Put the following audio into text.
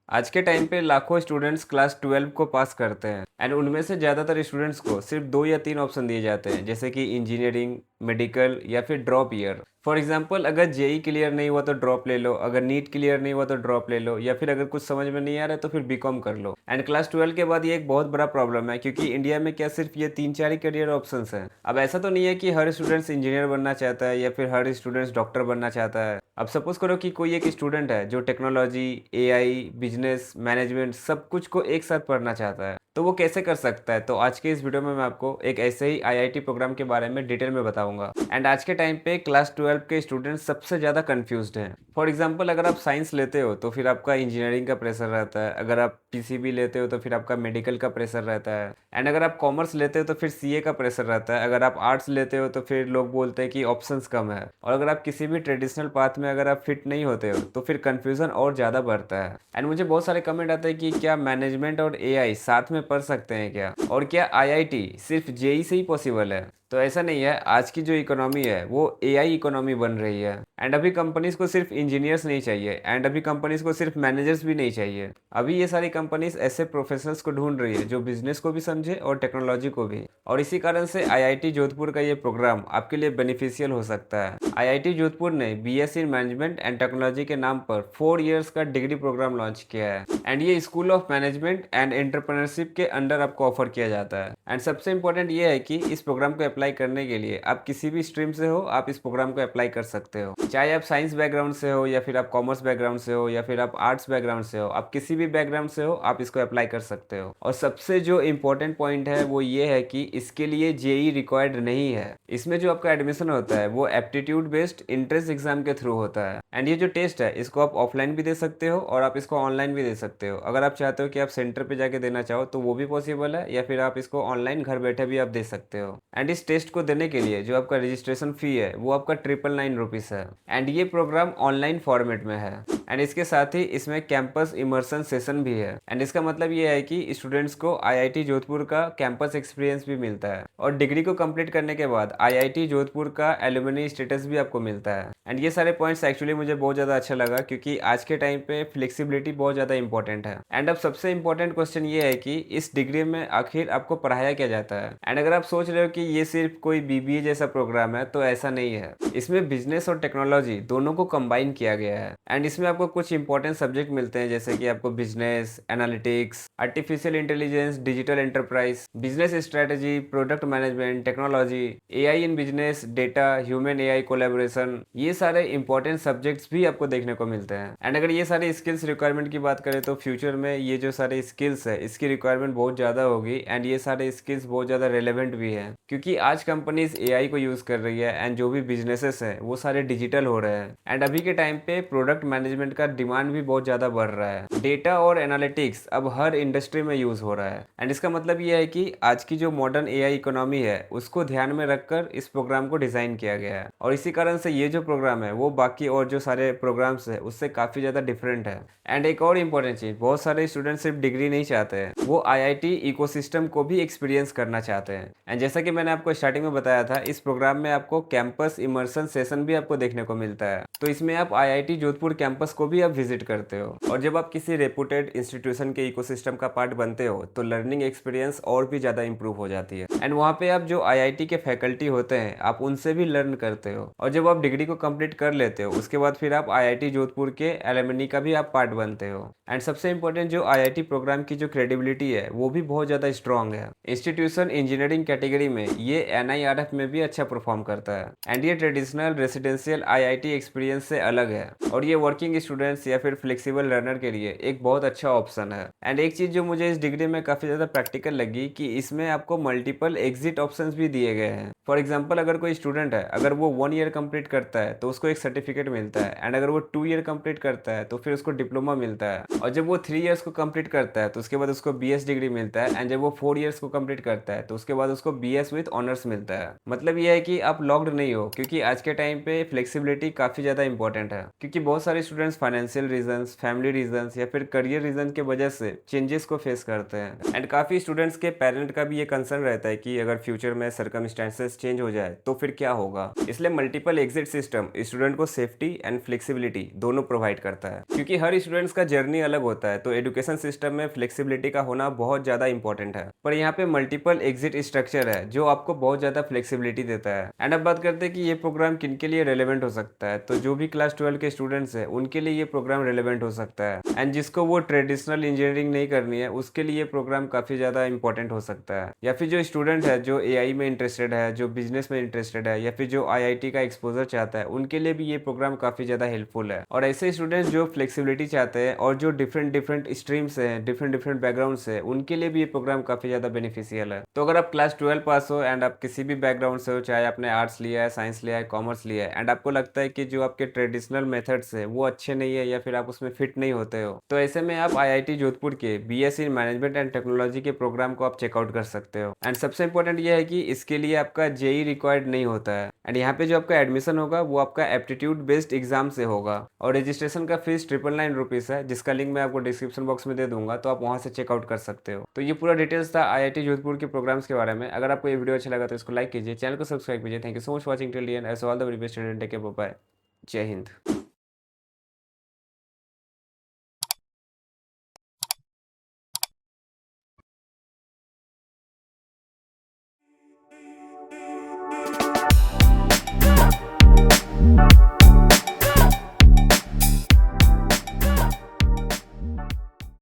आज के टाइम पे लाखों स्टूडेंट्स क्लास 12 को पास करते हैं एंड उनमें से ज़्यादातर स्टूडेंट्स को सिर्फ 2 या 3 ऑप्शन दिए जाते हैं, जैसे कि इंजीनियरिंग, मेडिकल या फिर ड्रॉप ईयर। फॉर एग्जांपल, अगर जेई क्लियर नहीं हुआ तो ड्रॉप ले लो, अगर नीट क्लियर नहीं हुआ तो ड्रॉप ले लो, या फिर अगर कुछ समझ में नहीं आ रहा है तो फिर बीकॉम कर लो। एंड क्लास 12 के बाद ये एक बहुत बड़ा प्रॉब्लम है, क्योंकि इंडिया में क्या सिर्फ ये 3-4 ही करियर ऑप्शंस हैं। अब ऐसा तो नहीं है कि हर स्टूडेंट्स इंजीनियर बनना चाहता है या फिर हर स्टूडेंट्स डॉक्टर बनना चाहता है। अब सपोज करो कि कोई एक स्टूडेंट है जो टेक्नोलॉजी, एआई, बिजनेस, मैनेजमेंट सब कुछ को एक साथ पढ़ना चाहता है, तो वो कैसे कर सकता है? तो आज के इस वीडियो में मैं आपको एक ऐसे ही आईआईटी प्रोग्राम के बारे में डिटेल में बताऊंगा। एंड आज के टाइम पे क्लास 12 के स्टूडेंट सबसे ज़्यादा कंफ्यूज्ड हैं। फॉर एग्जांपल, अगर आप साइंस लेते हो तो फिर आपका इंजीनियरिंग का प्रेशर रहता है, अगर आप पीसीबी लेते हो तो फिर आपका मेडिकल का प्रेशर रहता है, एंड अगर आप कॉमर्स लेते हो तो फिर सीए का प्रेशर रहता है, अगर आप आर्ट्स लेते हो तो फिर लोग बोलते हैं कि ऑप्शंस कम है, और अगर आप किसी भी ट्रेडिशनल पाथ में अगर आप फिट नहीं होते हो तो फिर कन्फ्यूज़न और ज़्यादा बढ़ता है। एंड मुझे बहुत सारे कमेंट आते हैं कि क्या मैनेजमेंट और एआई साथ में पढ़ सकते हैं क्या, और क्या आईआईटी सिर्फ जेई से ही पॉसिबल है? तो ऐसा नहीं है। आज की जो इकोनॉमी है वो एआई इकोनॉमी बन रही है, एंड अभी कंपनीज को सिर्फ इंजीनियर्स नहीं चाहिए, एंड अभी कंपनीज को सिर्फ मैनेजर्स भी नहीं चाहिए। अभी ये सारी कंपनीज ऐसे प्रोफेशनल्स को ढूंढ रही है जो बिजनेस को भी समझे और टेक्नोलॉजी को भी। और इसी कारण से आईआईटी जोधपुर का ये प्रोग्राम आपके लिए बेनिफिशियल हो सकता है। आईआईटी जोधपुर ने BSc in management and technology के नाम पर 4 इयर्स का डिग्री प्रोग्राम लॉन्च किया है, एंड ये school of management and entrepreneurship के अंडर आपको ऑफर किया जाता है। एंड सबसे इंपॉर्टेंट ये है कि इस प्रोग्राम को अप्लाई करने के लिए आप किसी भी स्ट्रीम से हो, आप इस प्रोग्राम को अप्लाई कर सकते हो। चाहे आप साइंस बैकग्राउंड से हो, या फिर आप कॉमर्स बैकग्राउंड से हो, या फिर आप आर्ट्स बैकग्राउंड से हो, आप किसी भी बैकग्राउंड से हो आप इसको अप्लाई कर सकते हो। और सबसे जो इम्पोर्टेंट पॉइंट है वो ये है कि इसके लिए जेई रिक्वायर्ड नहीं है। इसमें जो आपका एडमिशन होता है वो एप्टीट्यूड बेस्ड इंट्रेंस एग्जाम के थ्रू होता है, एंड ये जो टेस्ट है इसको आप ऑफलाइन भी दे सकते हो और आप इसको ऑनलाइन भी दे सकते हो। अगर आप चाहते हो कि आप सेंटर पे जाके देना चाहो तो वो भी पॉसिबल है, या फिर आप इसको ऑनलाइन घर बैठे भी आप दे सकते हो। एंड इस टेस्ट को देने के लिए जो आपका रजिस्ट्रेशन फी है वो आपका 999 है, एंड ये प्रोग्राम ऑनलाइन फॉर्मेट में है। एंड इसके साथ ही इसमें कैंपस इमर्सन सेशन भी है, एंड इसका मतलब ये है कि स्टूडेंट्स को आईआईटी जोधपुर का कैंपस एक्सपीरियंस भी मिलता है, और डिग्री को कंप्लीट करने के बाद आईआईटी जोधपुर का एलुमनी स्टेटस भी आपको मिलता है। एंड ये सारे पॉइंट्स एक्चुअली मुझे बहुत ज़्यादा अच्छा लगा, क्योंकि आज के टाइम पे फ्लेक्सिबिलिटी बहुत ज़्यादा इंपॉर्टेंट है। एंड अब सबसे इंपॉर्टेंट क्वेश्चन ये है कि इस डिग्री में आखिर आपको पढ़ाया क्या जाता है। एंड अगर आप सोच रहे हो कि ये सिर्फ कोई बीबीए जैसा प्रोग्राम है, तो ऐसा नहीं है। इसमें बिजनेस और टेक्नोलॉजी दोनों को कंबाइन किया गया है, एंड इसमें आपको कुछ इंपॉर्टेंट सब्जेक्ट मिलते हैं, जैसे कि आपको business, analytics, artificial intelligence, digital enterprise, business strategy, product management, technology, AI in business, data, human AI collaboration, ये सारे इंपॉर्टेंट सब्जेक्ट्स भी आपको देखने को मिलते हैं। एंड अगर ये सारे स्किल्स रिक्वायरमेंट की बात करें तो फ्यूचर में ये जो सारे स्किल्स है इसकी रिक्वायरमेंट बहुत ज़्यादा होगी, एंड ये सारे स्किल्स बहुत ज़्यादा रेलेवेंट भी हैं, क्योंकि आज कंपनीज एआई को यूज़ कर रही है, एंड जो भी बिजनेसेस हैं वो सारे डिजिटल हो रहे हैं। एंड अभी के टाइम पे प्रोडक्ट मैनेजमेंट का डिमांड भी बहुत ज़्यादा बढ़ रहा है। डेटा और एनालिटिक्स अब हर इंडस्ट्री में यूज़ हो रहा है, एंड इसका मतलब ये है कि आज की जो मॉडर्न एआई इकोनॉमी है उसको ध्यान में रखकर इस प्रोग्राम को डिज़ाइन किया गया है। और इसी कारण से ये जो प्रोग्राम है वो बाकी और जो सारे प्रोग्राम्स है उससे काफ़ी ज़्यादा डिफरेंट है। एंड एक और इम्पोर्टेंट चीज़, बहुत सारे स्टूडेंट सिर्फ डिग्री नहीं चाहते हैं, वो आईआईटी इकोसिस्टम को भी एक्सपीरियंस करना चाहते हैं। एंड जैसा कि मैंने आपको स्टार्टिंग में बताया था, इस प्रोग्राम में आपको कैंपस इमर्सन सेशन भी आपको देखने को मिलता है। तो इसमें आप आईआईटी जोधपुर कैंपस को भी आप विजिट करते हो, और जब आप किसी रेपुटेड इंस्टीट्यूशन के इकोसिस्टम का पार्ट बनते हो तो लर्निंग एक्सपीरियंस और भी ज़्यादा इंप्रूव हो जाती है। एंड वहाँ पे आप जो आईआईटी के फैकल्टी होते हैं आप उनसे भी लर्न करते हो, और जब आप डिग्री को कंप्लीट कर लेते हो उसके बाद फिर आप आईआईटी जोधपुर के एलुमनी का भी आप पार्ट बनते हो। एंड सबसे इंपॉर्टेंट, जो आईआईटी प्रोग्राम की जो क्रेडिबिलिटी है वो भी बहुत ज़्यादा स्ट्रॉन्ग है। इंस्टीट्यूशन इंजीनियरिंग कैटेगरी में ये एनआईआरएफ में भी अच्छा परफॉर्म करता है, एंड ये ट्रेडिशनल रेसिडेंशियल आईआईटी एक्सपीरियंस से अलग है, और ये वर्किंग स्टूडेंट्स या फिर फ्लेक्सिबल लर्नर के लिए एक बहुत अच्छा ऑप्शन है। एंड एक चीज़ जो मुझे इस डिग्री में काफ़ी ज़्यादा प्रैक्टिकल लगी कि इसमें आपको मल्टीपल एग्जिट ऑप्शंस भी दिए गए हैं। फॉर एग्जाम्पल, अगर कोई स्टूडेंट है, अगर वो 1 ईयर कंप्लीट करता है तो उसको एक सर्टिफिकेट मिलता है, एंड अगर वो 2 ईयर कंप्लीट करता है तो फिर उसको डिप्लोमा मिलता है, और जब वो 3 इयर्स को कंप्लीट करता है तो उसके बाद उसको बीएस डिग्री मिलता है, एंड जब वो 4 इयर्स को कंप्लीट करता है तो उसके बाद उसको बीएस विथ ऑनर्स ऑनर्स मिलता है। मतलब ये है कि आप लॉक्ड नहीं हो, क्योंकि आज के टाइम पे फ्लेक्सिबिलिटी काफ़ी ज़्यादा इंपॉर्टेंट है, क्योंकि बहुत सारे students financial reasons, family reasons या फिर करियर रीजन के वजह से चेंजेस को फेस करते हैं। एंड काफ़ी स्टूडेंट्स के पेरेंट का भी ये कंसर्न रहता है कि अगर फ्यूचर में सर्कमस्टेंसेस चेंज हो जाए तो फिर क्या होगा। इसलिए मल्टीपल एग्जिट सिस्टम स्टूडेंट को सेफ्टी एंड फ्लेक्सिबिलिटी दोनों प्रोवाइड करता है। क्योंकि हर स्टूडेंट्स का जर्नी अलग होता है, तो एजुकेशन सिस्टम में फ्लेक्सिबिलिटी का होना बहुत ज़्यादा इंपॉर्टेंट है। पर यहाँ पे मल्टीपल एग्जिट स्ट्रक्चर है जो आपको बहुत ज़्यादा फ्लेक्सिबिलिटी देता है। एंड अब बात करते हैं कि ये प्रोग्राम किन के लिए रेलेवेंट हो सकता है। तो जो भी क्लास 12 के स्टूडेंट्स हैं उनके लिए ये प्रोग्राम रेलेवेंट हो सकता है। एंड जिसको वो ट्रेडिशनल इंजीनियरिंग नहीं करनी है उसके लिए ये प्रोग्राम काफ़ी ज़्यादा इंपॉर्टेंट हो सकता है। या फिर जो स्टूडेंट है जो एआई में इंटरेस्टेड है, जो बिजनेस में इंटरेस्टेड है, या फिर जो आईआईटी का एक्सपोजर चाहता है, उनके लिए भी ये प्रोग्राम काफ़ी ज़्यादा हेल्पफुल है। और ऐसे स्टूडेंट्स जो फ्लेक्सिबिलिटी चाहते हैं और जो डिफरेंट डिफरेंट स्ट्रीम्स हैं, डिफरेंट डिफरेंट बैकग्राउंड से, उनके लिए भी ये प्रोग्राम काफ़ी ज़्यादा बेनिफिशियल है। तो अगर आप क्लास 12 पास हो एंड आप किसी भी बैकग्राउंड से हो, चाहे आपने आर्ट्स लिया है, साइंस लिया है, कॉमर्स लिया है, एंड आपको लगता है कि जो आपके ट्रेडिशनल मेथड्स है वो अच्छे नहीं है या फिर आप उसमें फिट नहीं होते हो, तो ऐसे में आप आईआईटी जोधपुर के BSc in management and technology के प्रोग्राम को आप चेकआउट कर सकते हो। एंड सबसे इंपॉर्टेंट ये है कि इसके लिए आपका जेई रिक्वायर्ड नहीं होता है। एंड यहाँ पे जो आपका एडमिशन होगा वो आपका एप्टीट्यूड बेस्ड एग्जाम से होगा। और रजिस्ट्रेशन का फीस 999 रुपीज़ है, जिसका लिंक मैं आपको डिस्क्रिप्शन बॉक्स में दे दूंगा, तो आप वहाँ से चेकआउट कर सकते हो। तो ये पूरा डिटेल्स था आईआईटी जोधपुर के प्रोग्राम्स के बारे में। अगर आपको ये वीडियो अच्छा लगा तो इसको लाइक कीजिए, चैनल को सब्सक्राइब कीजिए। Thank you so much watching till the end. All the very best student, take care, bye bye, जय हिंद।